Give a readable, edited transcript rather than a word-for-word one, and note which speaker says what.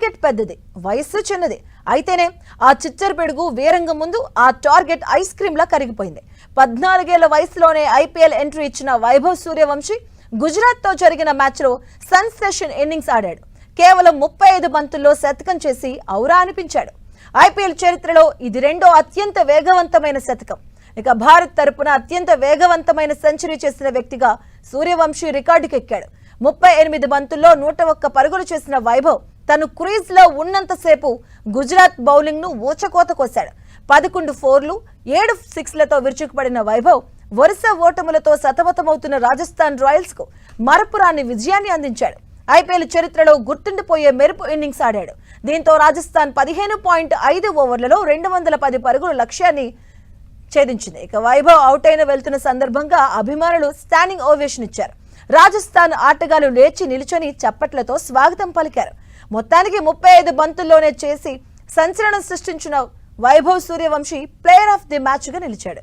Speaker 1: Target పెద్దది, వయస్సు చిన్నది. అయితేనే ఆ చిచ్చర పిడుగు వీరంగం ముందు ఆ టార్గెట్ ఐస్ క్రీమ్ లా కరిగిపోయింది. 14 ఏళ్ల వయసులోనే ఐపీఎల్ ఎంట్రీ ఇచ్చిన వైభవ్ సూర్యవంశీ గుజరాత్ తో జరిగిన మ్యాచ్ లో సెన్సేషన్ ఇన్నింగ్స్ ఆడాడు. కేవలం 35 బంతుల్లో శతకం చేసి ఔరా అనిపించాడు. ఐపీఎల్ చరిత్రలో ఇది రెండో అత్యంత వేగవంతమైన శతకం. ఇక భారత్ తరపున అత్యంత వేగవంతమైన సెంచరీ చేసిన వ్యక్తిగా సూర్యవంశీ రికార్డుకెక్కాడు. 38 బంతుల్లో 101 పరుగులు చేసిన వైభవ్ తను క్రీజ్ లో ఉన్నంతసేపు గుజరాత్ బౌలింగ్ ను ఊచకోత కోశాడు. 11 4లు 7 6లతో విరుచుకుపడిన వైభవ్ వరుస ఓటములతో సతమతమవుతున్న రాజస్థాన్ రాయల్స్ కు మరపురాని విజయాన్ని అందించాడు. ఐపీఎల్ చరిత్రలో గుర్తుండిపోయే మెరుపు ఇన్నింగ్స్ ఆడాడు. దీంతో రాజస్థాన్ 15.5 ఓవర్లలో 210 పరుగుల లక్ష్యాన్ని ఛేదించింది. ఇక వైభవ్ అవుట్ అయిన వెళ్తున్న సందర్భంగా అభిమానులు స్టాండింగ్ ఓవేషన్ ఇచ్చారు. రాజస్థాన్ ఆటగాళ్లు లేచి నిలుచొని చప్పట్లతో స్వాగతం పలికారు. మొత్తానికి 35 బంతుల్లోనే చేసి సంచలనం సృష్టించిన Vaibhav Suryavanshi player of the match గా నిలిచాడు.